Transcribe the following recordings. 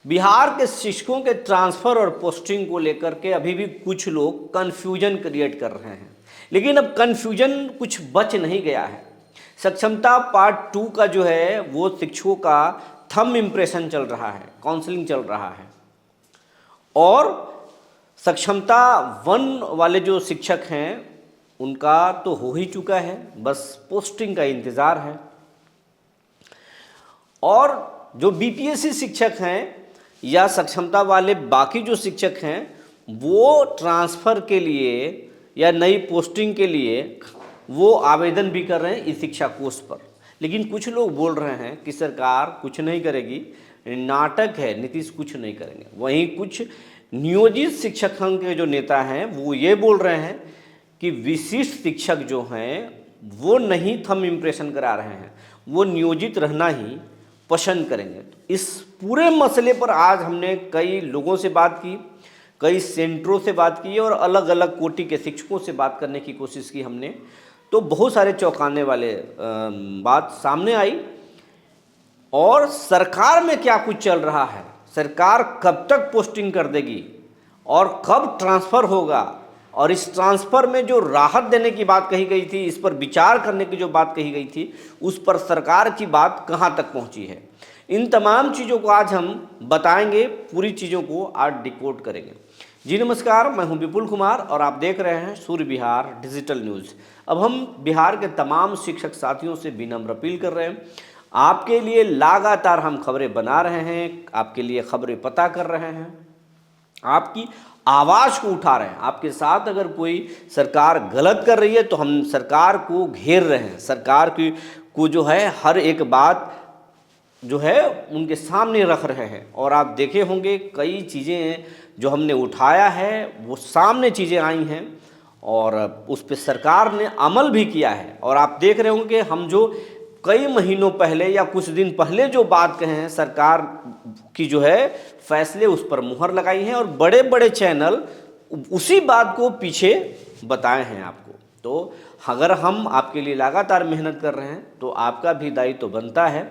बिहार के शिक्षकों के ट्रांसफ़र और पोस्टिंग को लेकर के अभी भी कुछ लोग कन्फ्यूजन क्रिएट कर रहे हैं, लेकिन अब कन्फ्यूजन कुछ बच नहीं गया है। सक्षमता पार्ट 2 का जो है वो शिक्षकों का थंब इम्प्रेशन चल रहा है, काउंसलिंग चल रहा है, और सक्षमता 1 वाले जो शिक्षक हैं उनका तो हो ही चुका है, बस पोस्टिंग का इंतज़ार है। और जो बीपीएससी शिक्षक हैं या सक्षमता वाले बाकी जो शिक्षक हैं वो ट्रांसफ़र के लिए या नई पोस्टिंग के लिए वो आवेदन भी कर रहे हैं इस शिक्षा कोष पर। लेकिन कुछ लोग बोल रहे हैं कि सरकार कुछ नहीं करेगी, नाटक है, नीतीश कुछ नहीं करेंगे। वहीं कुछ नियोजित शिक्षक संघ के जो नेता हैं वो ये बोल रहे हैं कि विशिष्ट शिक्षक जो हैं वो नहीं थंब इम्प्रेशन करा रहे हैं, वो नियोजित रहना ही पसंद करेंगे। इस पूरे मसले पर आज हमने कई लोगों से बात की, कई सेंटरों से बात की और अलग अलग कोटि के शिक्षकों से बात करने की कोशिश की हमने, तो बहुत सारे चौंकाने वाले बात सामने आई। और सरकार में क्या कुछ चल रहा है, सरकार कब तक पोस्टिंग कर देगी और कब ट्रांसफ़र होगा, और इस ट्रांसफ़र में जो राहत देने की बात कही गई थी, इस पर विचार करने की जो बात कही गई थी, उस पर सरकार की बात कहाँ तक पहुँची है, इन तमाम चीज़ों को आज हम बताएंगे, पूरी चीज़ों को आज डिकोड करेंगे। जी नमस्कार, मैं हूं विपुल कुमार और आप देख रहे हैं सूर्य बिहार डिजिटल न्यूज़। अब हम बिहार के तमाम शिक्षक साथियों से विनम्र अपील कर रहे हैं, आपके लिए लगातार हम खबरें बना रहे हैं, आपके लिए खबरें पता कर रहे हैं, आपकी आवाज़ को उठा रहे हैं। आपके साथ अगर कोई सरकार गलत कर रही है तो हम सरकार को घेर रहे हैं, सरकार की को जो है हर एक बात जो है उनके सामने रख रहे हैं। और आप देखे होंगे कई चीज़ें जो हमने उठाया है वो सामने चीज़ें आई हैं और उस पर सरकार ने अमल भी किया है। और आप देख रहे होंगे हम जो कई महीनों पहले या कुछ दिन पहले जो बात कहे हैं, सरकार की जो है फैसले उस पर मुहर लगाई है और बड़े बड़े चैनल उसी बात को पीछे बताए हैं आपको। तो अगर हम आपके लिए लगातार मेहनत कर रहे हैं तो आपका भी दायित्व तो बनता है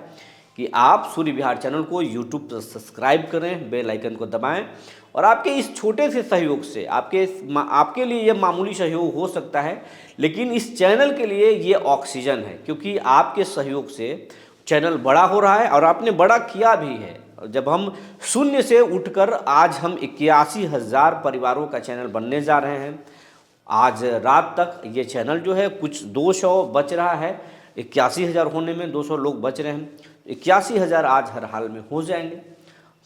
कि आप सूर्य बिहार चैनल को यूट्यूब पर सब्सक्राइब करें, बेल आइकन को दबाएं। और आपके इस छोटे से सहयोग से आपके लिए यह मामूली सहयोग हो सकता है, लेकिन इस चैनल के लिए ये ऑक्सीजन है, क्योंकि आपके सहयोग से चैनल बड़ा हो रहा है और आपने बड़ा किया भी है। जब हम शून्य से उठकर आज हम 81,000 परिवारों का चैनल बनने जा रहे हैं। आज रात तक ये चैनल जो है कुछ 200 बच रहा है, 81,000 होने में 200 लोग बच रहे हैं, 81,000 आज हर हाल में हो जाएंगे।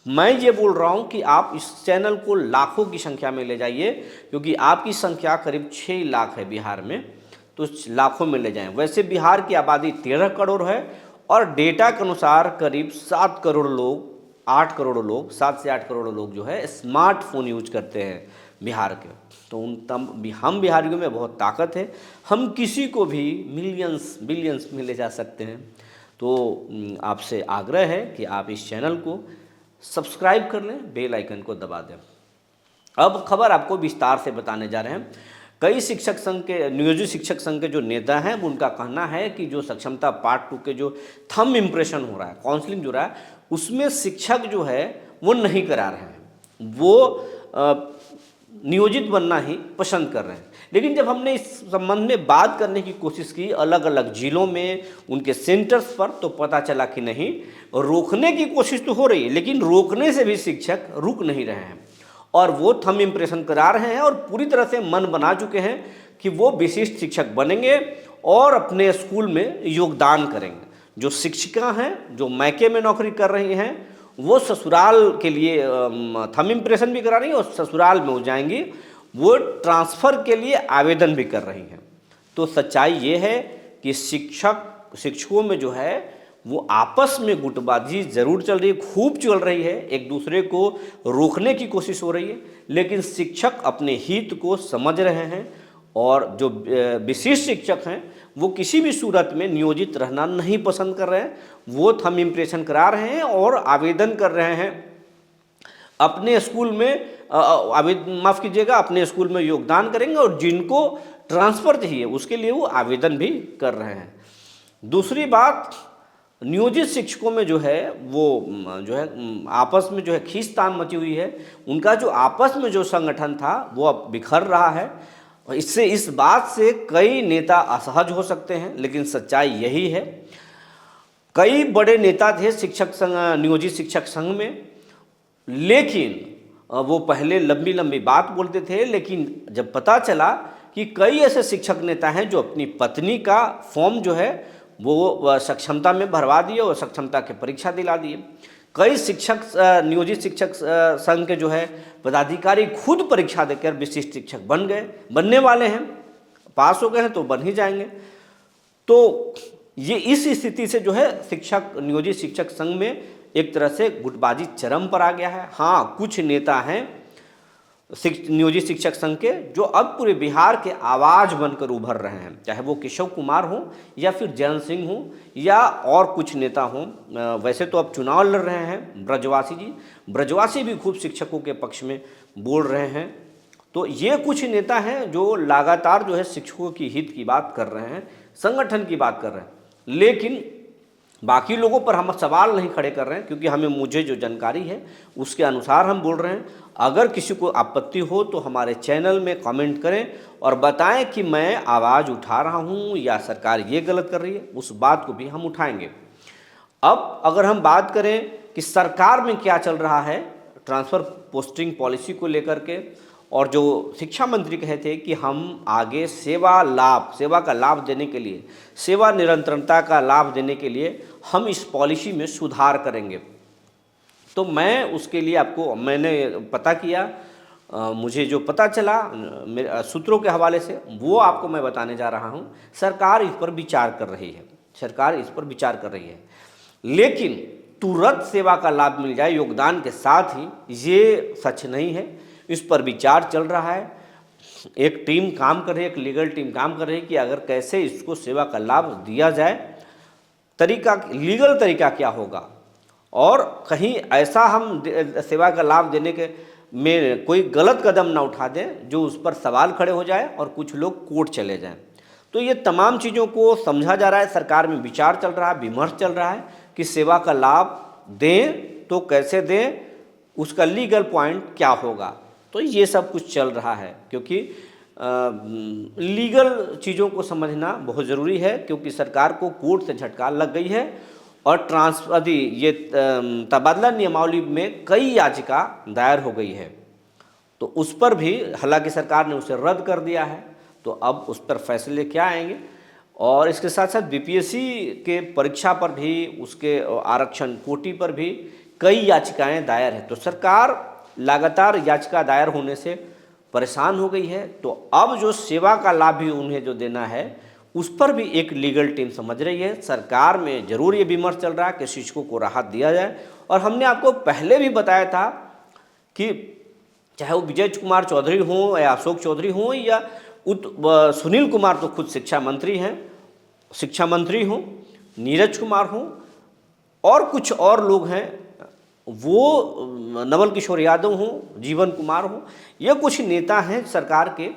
मैं ये बोल रहा हूँ कि आप इस चैनल को लाखों की संख्या में ले जाइए, क्योंकि आपकी संख्या करीब 6 लाख है बिहार में, तो लाखों में ले जाएं। वैसे बिहार की आबादी 13 करोड़ है और डेटा के अनुसार करीब 7 करोड़ लोग, 8 करोड़ लोग, 7 से 8 करोड़ लोग जो है स्मार्टफोन यूज करते हैं बिहार के। तो हम बिहारियों में बहुत ताकत है, हम किसी को भी मिलियंस बिलियंस में ले जा सकते हैं। तो आपसे आग्रह है कि आप इस चैनल को सब्सक्राइब कर लें, बेल आइकन को दबा दें। अब खबर आपको विस्तार से बताने जा रहे हैं। कई शिक्षक संघ के, नियोजित शिक्षक संघ के जो नेता हैं उनका कहना है कि जो सक्षमता पार्ट 2 के जो थंब इम्प्रेशन हो रहा है, काउंसलिंग जो रहा है, उसमें शिक्षक जो है वो नहीं करा रहे हैं, वो नियोजित बनना ही पसंद कर रहे हैं। लेकिन जब हमने इस संबंध में बात करने की कोशिश की अलग अलग जिलों में उनके सेंटर्स पर, तो पता चला कि नहीं, रोकने की कोशिश तो हो रही है, लेकिन रोकने से भी शिक्षक रुक नहीं रहे हैं और वो थंब इम्प्रेशन करा रहे हैं और पूरी तरह से मन बना चुके हैं कि वो विशिष्ट शिक्षक बनेंगे और अपने स्कूल में योगदान करेंगे। जो शिक्षिका हैं जो मैके में नौकरी कर रही हैं वो ससुराल के लिए थंब इम्प्रेशन भी करा रही हैं और ससुराल में हो जाएंगी, वो ट्रांसफ़र के लिए आवेदन भी कर रही हैं। तो सच्चाई ये है कि शिक्षकों में जो है वो आपस में गुटबाजी ज़रूर चल रही है, खूब चल रही है, एक दूसरे को रोकने की कोशिश हो रही है, लेकिन शिक्षक अपने हित को समझ रहे हैं और जो विशिष्ट शिक्षक हैं वो किसी भी सूरत में नियोजित रहना नहीं पसंद कर रहे हैं, वो थंब इम्प्रेशन करा रहे हैं और आवेदन कर रहे हैं अपने स्कूल में, माफ़ कीजिएगा, अपने स्कूल में योगदान करेंगे और जिनको ट्रांसफ़र चाहिए उसके लिए वो आवेदन भी कर रहे हैं। दूसरी बात, नियोजित शिक्षकों में जो है वो जो है आपस में जो है खींचतान मची हुई है। उनका जो आपस में जो संगठन था वो अब बिखर रहा है। और इससे इस बात से कई नेता असहज हो सकते हैं, लेकिन सच्चाई यही है। कई बड़े नेता थे शिक्षक संघ, नियोजित शिक्षक संघ में, लेकिन वो पहले लंबी लंबी बात बोलते थे, लेकिन जब पता चला कि कई ऐसे शिक्षक नेता हैं जो अपनी पत्नी का फॉर्म जो है वो सक्षमता में भरवा दिए और सक्षमता की परीक्षा दिला दिए। कई शिक्षक नियोजित शिक्षक संघ के जो है पदाधिकारी खुद परीक्षा देकर विशिष्ट शिक्षक बन गए, बनने वाले हैं, पास हो गए हैं तो बन ही जाएंगे। तो ये इस स्थिति से जो है शिक्षक नियोजित शिक्षक संघ में एक तरह से गुटबाजी चरम पर आ गया है। हाँ, कुछ नेता हैं नियोजित शिक्षक संघ के जो अब पूरे बिहार के आवाज़ बनकर उभर रहे हैं, चाहे वो केशव कुमार हो या फिर जयंत सिंह हो या और कुछ नेता हों। वैसे तो अब चुनाव लड़ रहे हैं ब्रजवासी जी, ब्रजवासी भी खूब शिक्षकों के पक्ष में बोल रहे हैं। तो ये कुछ नेता हैं जो लगातार जो है शिक्षकों की हित की बात कर रहे हैं, संगठन की बात कर रहे हैं, लेकिन बाकी लोगों पर हम सवाल नहीं खड़े कर रहे हैं, क्योंकि मुझे जो जानकारी है उसके अनुसार हम बोल रहे हैं। अगर किसी को आपत्ति हो तो हमारे चैनल में कमेंट करें और बताएं कि मैं आवाज़ उठा रहा हूं या सरकार ये गलत कर रही है, उस बात को भी हम उठाएंगे। अब अगर हम बात करें कि सरकार में क्या चल रहा है ट्रांसफ़र पोस्टिंग पॉलिसी को लेकर के, और जो शिक्षा मंत्री कहे थे कि हम आगे सेवा का लाभ देने के लिए, सेवा निरंतरता का लाभ देने के लिए हम इस पॉलिसी में सुधार करेंगे। तो मैं उसके लिए मैंने पता किया, मुझे जो पता चला मेरे सूत्रों के हवाले से, वो आपको मैं बताने जा रहा हूँ। सरकार इस पर विचार कर रही है, लेकिन तुरंत सेवा का लाभ मिल जाए योगदान के साथ ही, ये सच नहीं है। इस पर विचार चल रहा है, एक टीम काम कर रही है, एक लीगल टीम काम कर रही है कि अगर कैसे इसको सेवा का लाभ दिया जाए, लीगल तरीका क्या होगा, और कहीं ऐसा हम सेवा का लाभ देने के में कोई गलत कदम ना उठा दें जो उस पर सवाल खड़े हो जाए और कुछ लोग कोर्ट चले जाएं। तो ये तमाम चीज़ों को समझा जा रहा है, सरकार में विचार चल रहा है, विमर्श चल रहा है कि सेवा का लाभ दें तो कैसे दें, उसका लीगल पॉइंट क्या होगा। तो ये सब कुछ चल रहा है, क्योंकि लीगल चीज़ों को समझना बहुत ज़रूरी है, क्योंकि सरकार को कोर्ट से झटका लग गई है और ये तबादला नियमावली में कई याचिका दायर हो गई है। तो उस पर भी हालांकि सरकार ने उसे रद्द कर दिया है, तो अब उस पर फैसले क्या आएंगे। और इसके साथ साथ बीपीएससी के परीक्षा पर भी, उसके आरक्षण कोटी पर भी कई याचिकाएं दायर हैं। तो सरकार लगातार याचिका दायर होने से परेशान हो गई है। तो अब जो सेवा का लाभ भी उन्हें जो देना है, उस पर भी एक लीगल टीम समझ रही है। सरकार में जरूर ये विमर्श चल रहा है कि शिक्षकों को राहत दिया जाए। और हमने आपको पहले भी बताया था कि चाहे वो विजय कुमार चौधरी हों या अशोक चौधरी हों या सुनील कुमार तो खुद शिक्षा मंत्री हों, नीरज कुमार हों और कुछ और लोग हैं, वो नवल किशोर यादव हों, जीवन कुमार हों, ये कुछ नेता हैं सरकार के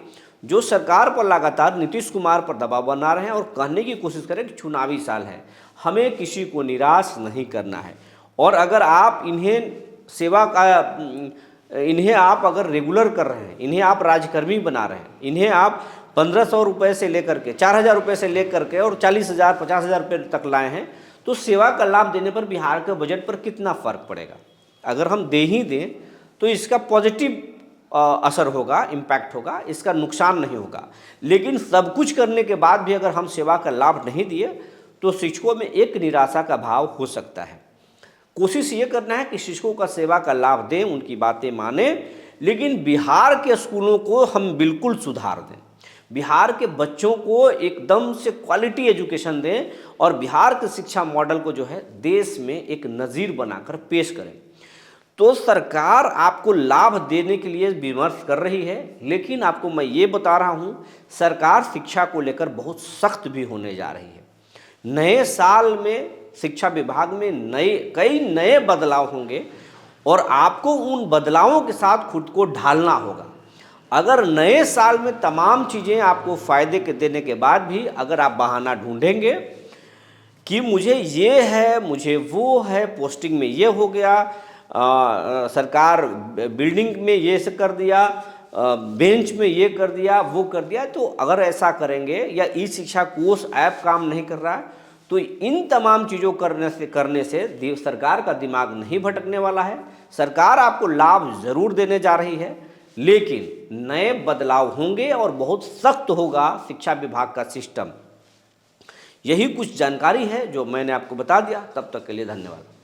जो सरकार पर लगातार नीतीश कुमार पर दबाव बना रहे हैं और कहने की कोशिश करें कि चुनावी साल है, हमें किसी को निराश नहीं करना है। और अगर आप इन्हें आप अगर रेगुलर कर रहे हैं, इन्हें आप राजकर्मी बना रहे हैं, इन्हें आप 1500 रुपये से लेकर के 4000 रुपये से लेकर के और 40,000 50,000 रुपये तक लाए हैं, तो सेवा का लाभ देने पर बिहार के बजट पर कितना फ़र्क पड़ेगा। अगर हम दे ही दें तो इसका पॉजिटिव असर होगा, इम्पैक्ट होगा, इसका नुकसान नहीं होगा। लेकिन सब कुछ करने के बाद भी अगर हम सेवा का लाभ नहीं दिए तो शिक्षकों में एक निराशा का भाव हो सकता है। कोशिश ये करना है कि शिक्षकों का सेवा का लाभ दें, उनकी बातें माने, लेकिन बिहार के स्कूलों को हम बिल्कुल सुधार दें, बिहार के बच्चों को एकदम से क्वालिटी एजुकेशन दें और बिहार के शिक्षा मॉडल को जो है देश में एक नज़ीर बनाकर पेश करें। तो सरकार आपको लाभ देने के लिए विमर्श कर रही है, लेकिन आपको मैं ये बता रहा हूँ सरकार शिक्षा को लेकर बहुत सख्त भी होने जा रही है। नए साल में शिक्षा विभाग में कई नए बदलाव होंगे और आपको उन बदलावों के साथ खुद को ढालना होगा। अगर नए साल में तमाम चीज़ें आपको फ़ायदे के देने के बाद भी अगर आप बहाना ढूंढेंगे कि मुझे ये है, मुझे वो है, पोस्टिंग में ये हो गया, सरकार बिल्डिंग में ये से कर दिया, बेंच में ये कर दिया, वो कर दिया। तो अगर ऐसा करेंगे या ई शिक्षा कोष ऐप काम नहीं कर रहा है तो इन तमाम चीज़ों करने से सरकार का दिमाग नहीं भटकने वाला है। सरकार आपको लाभ ज़रूर देने जा रही है, लेकिन नए बदलाव होंगे और बहुत सख्त होगा शिक्षा विभाग का सिस्टम। यही कुछ जानकारी है जो मैंने आपको बता दिया। तब तक के लिए धन्यवाद।